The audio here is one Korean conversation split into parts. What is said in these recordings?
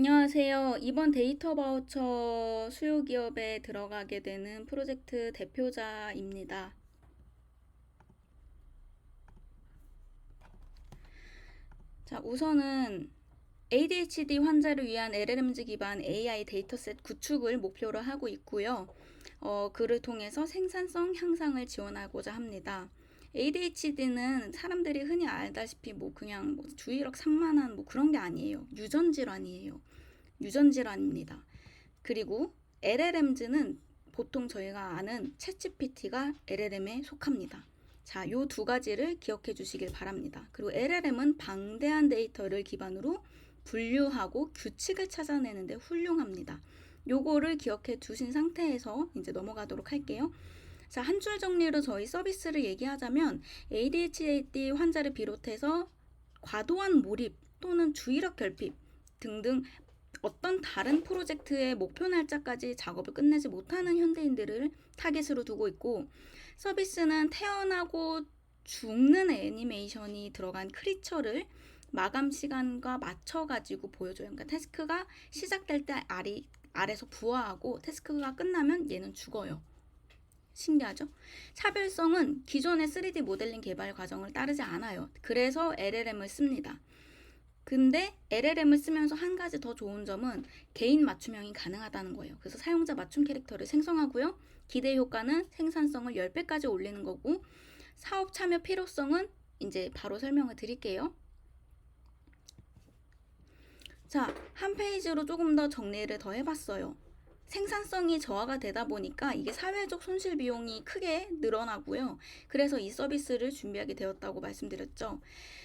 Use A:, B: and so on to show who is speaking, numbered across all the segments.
A: 안녕하세요. 이번 데이터 바우처 수요 기업에 들어가게 되는 프로젝트 대표자입니다. 자, 우선은 ADHD 환자를 위한 LLMs 기반 AI 데이터셋 구축을 목표로 하고 있고요. 그를 통해서 생산성 향상을 지원하고자 합니다. ADHD는 사람들이 흔히 알다시피 그냥 주의력 산만한 그런 게 아니에요. 유전질환이에요. 유전질환입니다. 그리고 LLMs는 보통 저희가 아는 챗GPT가 LLM에 속합니다. 자, 요 두 가지를 기억해 주시길 바랍니다. 그리고 LLM은 방대한 데이터를 기반으로 분류하고 규칙을 찾아내는데 훌륭합니다. 요거를 기억해 두신 상태에서 이제 넘어가도록 할게요. 자, 한 줄 정리로 저희 서비스를 얘기하자면 ADHD 환자를 비롯해서 과도한 몰입 또는 주의력 결핍 등등 어떤 다른 프로젝트의 목표 날짜까지 작업을 끝내지 못하는 현대인들을 타겟으로 두고 있고, 서비스는 태어나고 죽는 애니메이션이 들어간 크리처를 마감 시간과 맞춰가지고 보여줘요. 그러니까 태스크가 시작될 때 알에서 부화하고 태스크가 끝나면 얘는 죽어요. 신기하죠? 차별성은 기존의 3D 모델링 개발 과정을 따르지 않아요. 그래서 LLM을 씁니다. 근데 LLM을 쓰면서 한 가지 더 좋은 점은 개인 맞춤형이 가능하다는 거예요. 그래서 사용자 맞춤 캐릭터를 생성하고요. 기대 효과는 생산성을 10배까지 올리는 거고, 사업 참여 필요성은 이제 바로 설명을 드릴게요. 자, 한 페이지로 조금 더 정리를 더 해봤어요. 생산성이 저하가 되다 보니까 이게 사회적 손실 비용이 크게 늘어나고요. 그래서 이 서비스를 준비하게 되었다고 말씀드렸죠.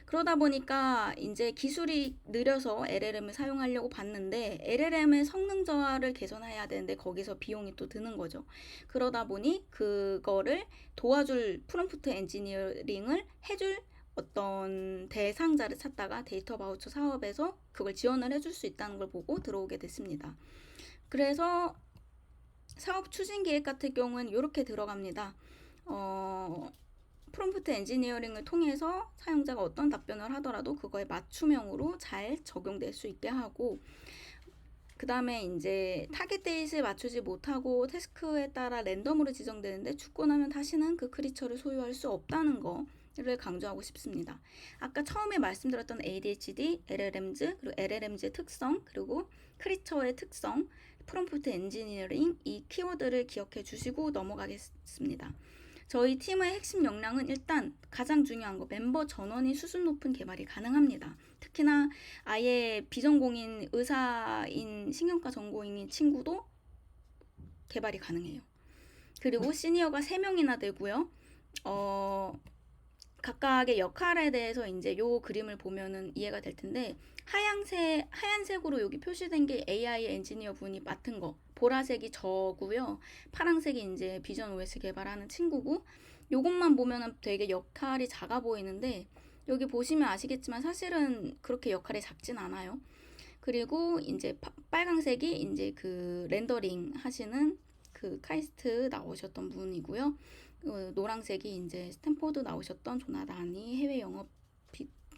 A: 그러다 보니까 이제 기술이 느려서 LLM을 사용하려고 봤는데 LLM의 성능 저하를 개선해야 되는데 거기서 비용이 또 드는 거죠. 그러다 보니 그거를 도와줄 프롬프트 엔지니어링을 해줄 어떤 대상자를 찾다가 데이터 바우처 사업에서 그걸 지원을 해줄 수 있다는 걸 보고 들어오게 됐습니다. 그래서 사업 추진 계획 같은 경우는 이렇게 들어갑니다. 프롬프트 엔지니어링을 통해서 사용자가 어떤 답변을 하더라도 그거에 맞춤형으로 잘 적용될 수 있게 하고, 그 다음에 이제 타겟 데이트에 맞추지 못하고 태스크에 따라 랜덤으로 지정되는데 죽고 나면 다시는 그 크리처를 소유할 수 없다는 거를 강조하고 싶습니다. 아까 처음에 말씀드렸던 ADHD, LLMs, 그리고 LLMs의 특성, 그리고 크리처의 특성, 프롬프트 엔지니어링 이 키워드를 기억해 주시고 넘어가겠습니다. 저희 팀의 핵심 역량은 일단 가장 중요한 거 멤버 전원이 수준 높은 개발이 가능합니다. 특히나 아예 비전공인 의사인 신경과 전공인 친구도 개발이 가능해요. 그리고 시니어가 3명이나 되고요. 각각의 역할에 대해서 이제 요 그림을 보면은 이해가 될 텐데, 하얀색으로 여기 표시된 게 AI 엔지니어 분이 맡은 거, 보라색이 저고요. 파란색이 이제 비전 OS 개발하는 친구고, 요것만 보면은 되게 역할이 작아 보이는데 여기 보시면 아시겠지만 사실은 그렇게 역할이 작진 않아요. 그리고 이제 빨강색이 이제 그 렌더링 하시는 그 카이스트 나오셨던 분이고요. 노란색이 이제 스탠포드 나오셨던 조나단이 해외 영업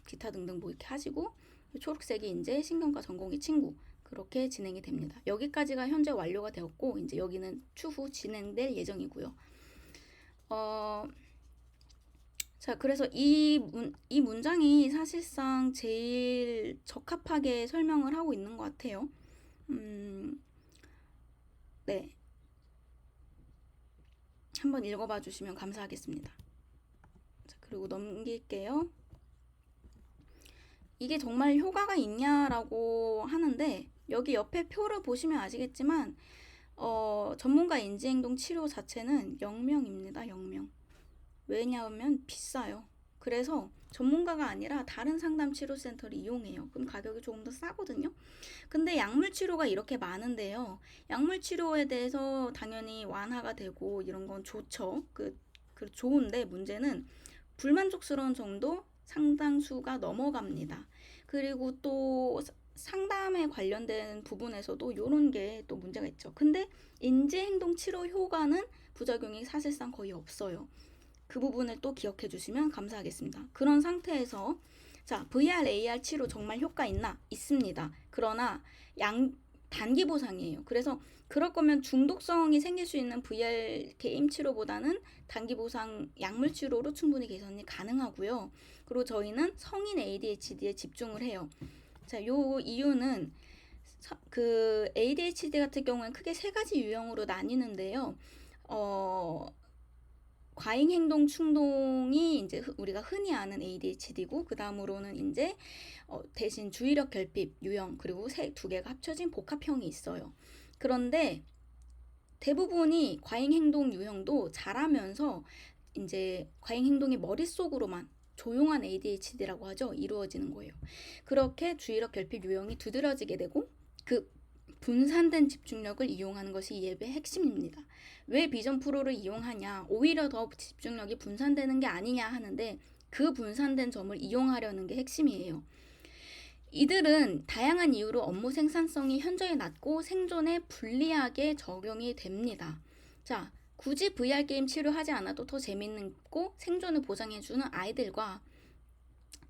A: 기타 등등 이렇게 하시고, 초록색이 이제 신경과 전공의 친구, 그렇게 진행이 됩니다. 여기까지가 현재 완료가 되었고 이제 여기는 추후 진행될 예정이고요. 자, 그래서 이 문장이 사실상 제일 적합하게 설명을 하고 있는 것 같아요. 네. 한번 읽어봐 주시면 감사하겠습니다. 자, 그리고 넘길게요. 이게 정말 효과가 있냐라고 하는데, 여기 옆에 표를 보시면 아시겠지만 전문가 인지행동 치료 자체는 0명입니다. 0명. 왜냐하면 비싸요. 그래서 전문가가 아니라 다른 상담 치료센터를 이용해요. 그럼 가격이 조금 더 싸거든요. 근데 약물 치료가 이렇게 많은데요. 약물 치료에 대해서 당연히 완화가 되고 이런 건 좋죠. 좋은데 문제는 불만족스러운 정도 상당수가 넘어갑니다. 그리고 또 상담에 관련된 부분에서도 이런 게 또 문제가 있죠. 근데 인지행동 치료 효과는 부작용이 사실상 거의 없어요. 그 부분을 또 기억해 주시면 감사하겠습니다. 그런 상태에서 자, VR, AR 치료 정말 효과 있나? 있습니다. 그러나 단기 보상이에요. 그래서 그럴 거면 중독성이 생길 수 있는 VR 게임 치료보다는 단기 보상 약물 치료로 충분히 개선이 가능하고요. 그리고 저희는 성인 ADHD에 집중을 해요. 자, 요 이유는 그 ADHD 같은 경우는 크게 세 가지 유형으로 나뉘는데요. 과잉 행동 충동이 이제 우리가 흔히 아는 ADHD고, 그 다음으로는 이제 대신 주의력 결핍 유형, 그리고 두 개가 합쳐진 복합형이 있어요. 그런데 대부분이 과잉 행동 유형도 자라면서 이제 과잉 행동이 머릿속으로만, 조용한 ADHD라고 하죠, 이루어지는 거예요. 그렇게 주의력 결핍 유형이 두드러지게 되고 그 분산된 집중력을 이용하는 것이 이 앱의 핵심입니다. 왜 비전 프로를 이용하냐? 오히려 더 집중력이 분산되는 게 아니냐 하는데, 그 분산된 점을 이용하려는 게 핵심이에요. 이들은 다양한 이유로 업무 생산성이 현저히 낮고 생존에 불리하게 적용이 됩니다. 자, 굳이 VR 게임 치료하지 않아도 더 재밌고 생존을 보장해주는 아이들과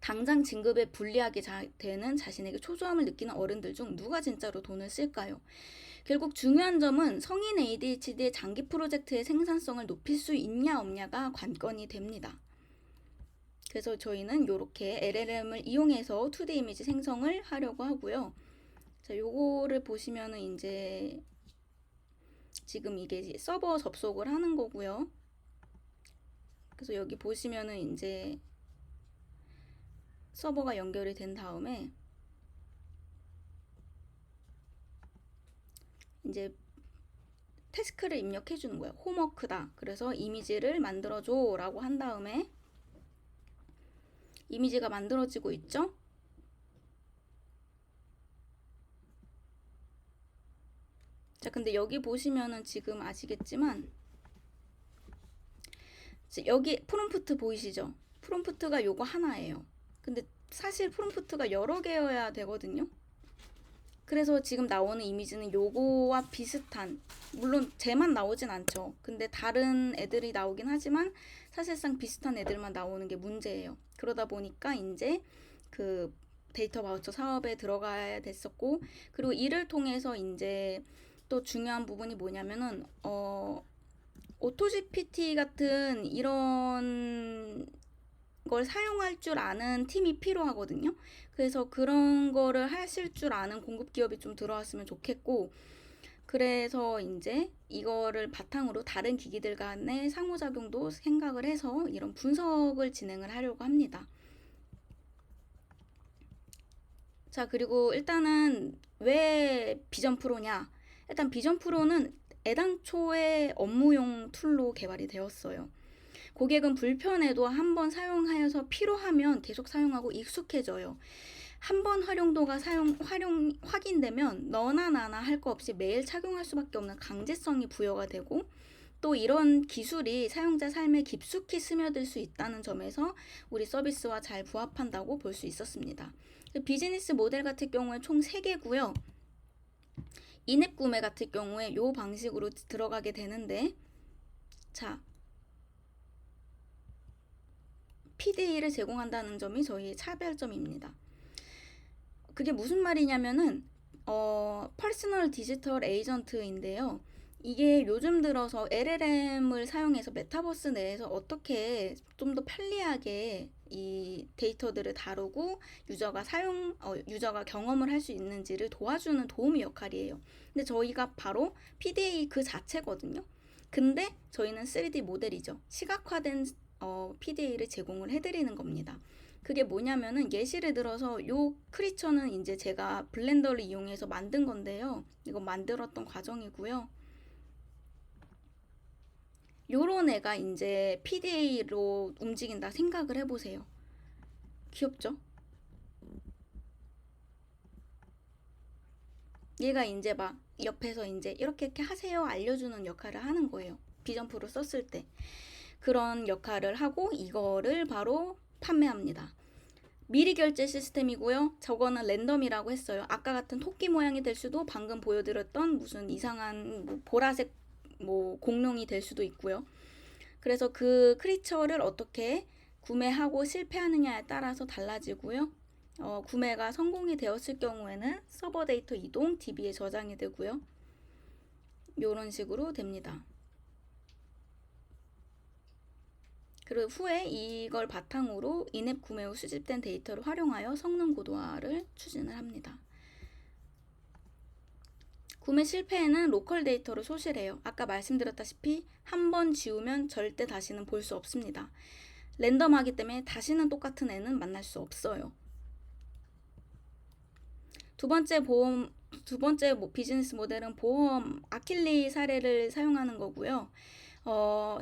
A: 당장 진급에 불리하게 되는 자신에게 초조함을 느끼는 어른들 중 누가 진짜로 돈을 쓸까요? 결국 중요한 점은 성인 ADHD의 장기 프로젝트의 생산성을 높일 수 있냐 없냐가 관건이 됩니다. 그래서 저희는 이렇게 LLM을 이용해서 2D 이미지 생성을 하려고 하고요. 자, 요거를 보시면은 이제 지금 이게 서버 접속을 하는 거고요. 그래서 여기 보시면은 이제 서버가 연결이 된 다음에 이제 태스크를 입력해 주는 거예요. 홈워크다. 그래서 이미지를 만들어줘 라고 한 다음에 이미지가 만들어지고 있죠? 자, 근데 여기 보시면은 지금 아시겠지만 여기 프롬프트 보이시죠? 프롬프트가 요거 하나예요. 근데 사실 프롬프트가 여러 개여야 되거든요. 그래서 지금 나오는 이미지는 요거와 비슷한, 물론 쟤만 나오진 않죠. 근데 다른 애들이 나오긴 하지만 사실상 비슷한 애들만 나오는 게 문제예요. 그러다 보니까 이제 그 데이터 바우처 사업에 들어가야 됐었고, 그리고 이를 통해서 이제 또 중요한 부분이 뭐냐면은 오토GPT 같은 이런 걸 사용할 줄 아는 팀이 필요하거든요. 그래서 그런 거를 하실 줄 아는 공급 기업이 좀 들어왔으면 좋겠고, 그래서 이제 이거를 바탕으로 다른 기기들 간의 상호작용도 생각을 해서 이런 분석을 진행을 하려고 합니다. 자, 그리고 일단은 왜 비전 프로냐? 일단 비전 프로는 애당초에 업무용 툴로 개발이 되었어요. 고객은 불편해도 한번 사용하여서 필요하면 계속 사용하고 익숙해져요. 한번 활용도가 확인되면 너나 나나 할 거 없이 매일 착용할 수밖에 없는 강제성이 부여가 되고, 또 이런 기술이 사용자 삶에 깊숙이 스며들 수 있다는 점에서 우리 서비스와 잘 부합한다고 볼 수 있었습니다. 비즈니스 모델 같은 경우에 총 3개고요. 인앱 구매 같은 경우에 이 방식으로 들어가게 되는데, 자, PDA를 제공한다는 점이 저희의 차별점입니다. 그게 무슨 말이냐면은 퍼스널 디지털 에이전트인데요. 이게 요즘 들어서 LLM을 사용해서 메타버스 내에서 어떻게 좀 더 편리하게 이 데이터들을 다루고 유저가 경험을 할 수 있는지를 도와주는 도우미 역할이에요. 근데 저희가 바로 PDA 그 자체거든요. 근데 저희는 3D 모델이죠. 시각화된 PDA를 제공을 해드리는 겁니다. 그게 뭐냐면은 예시를 들어서 요 크리처는 이제 제가 블렌더를 이용해서 만든 건데요. 이거 만들었던 과정이고요. 요런 애가 이제 PDA로 움직인다 생각을 해보세요. 귀엽죠? 얘가 이제 막 옆에서 이제 이렇게 하세요 알려주는 역할을 하는 거예요. 비전 프로 썼을 때. 그런 역할을 하고 이거를 바로 판매합니다. 미리 결제 시스템이고요. 저거는 랜덤이라고 했어요. 아까 같은 토끼 모양이 될 수도, 방금 보여드렸던 무슨 이상한 보라색 공룡이 될 수도 있고요. 그래서 그 크리처를 어떻게 구매하고 실패하느냐에 따라서 달라지고요. 구매가 성공이 되었을 경우에는 서버 데이터 이동, DB에 저장이 되고요. 이런 식으로 됩니다. 그리고 후에 이걸 바탕으로 인앱 구매 후 수집된 데이터를 활용하여 성능 고도화를 추진을 합니다. 구매 실패에는 로컬 데이터를 소실해요. 아까 말씀드렸다시피 한 번 지우면 절대 다시는 볼 수 없습니다. 랜덤하기 때문에 다시는 똑같은 애는 만날 수 없어요. 두 번째 비즈니스 모델은 보험 아킬리 사례를 사용하는 거고요.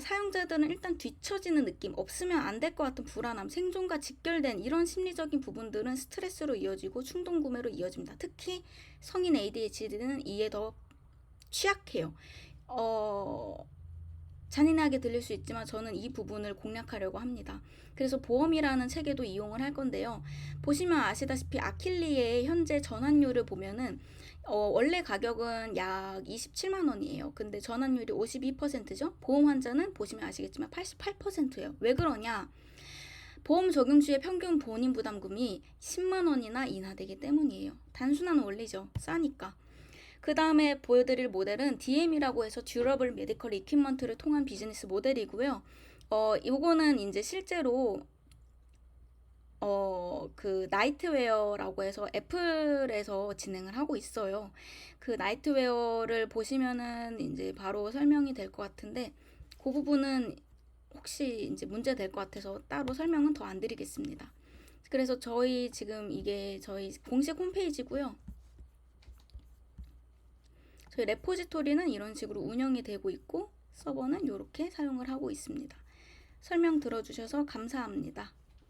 A: 사용자들은 일단 뒤처지는 느낌, 없으면 안 될 것 같은 불안함, 생존과 직결된 이런 심리적인 부분들은 스트레스로 이어지고 충동 구매로 이어집니다. 특히 성인 ADHD는 이에 더 취약해요. 잔인하게 들릴 수 있지만 저는 이 부분을 공략하려고 합니다. 그래서 보험이라는 체계도 이용을 할 건데요. 보시면 아시다시피 아킬리의 현재 전환율을 보면은 원래 가격은 약 27만 원이에요. 근데 전환율이 52%죠. 보험 환자는 보시면 아시겠지만 88%예요. 왜 그러냐? 보험 적용 시의 평균 본인 부담금이 10만 원이나 인하되기 때문이에요. 단순한 원리죠. 싸니까. 그 다음에 보여드릴 모델은 DM이라고 해서 듀러블 메디컬 이퀴먼트를 통한 비즈니스 모델이고요. 요거는 이제 실제로 그 나이트웨어라고 해서 애플에서 진행을 하고 있어요. 그 나이트웨어를 보시면은 이제 바로 설명이 될 것 같은데 그 부분은 혹시 이제 문제 될 것 같아서 따로 설명은 더 안 드리겠습니다. 그래서 저희 지금 이게 저희 공식 홈페이지고요. 저희 레포지토리는 이런 식으로 운영이 되고 있고 서버는 이렇게 사용을 하고 있습니다. 설명 들어주셔서 감사합니다.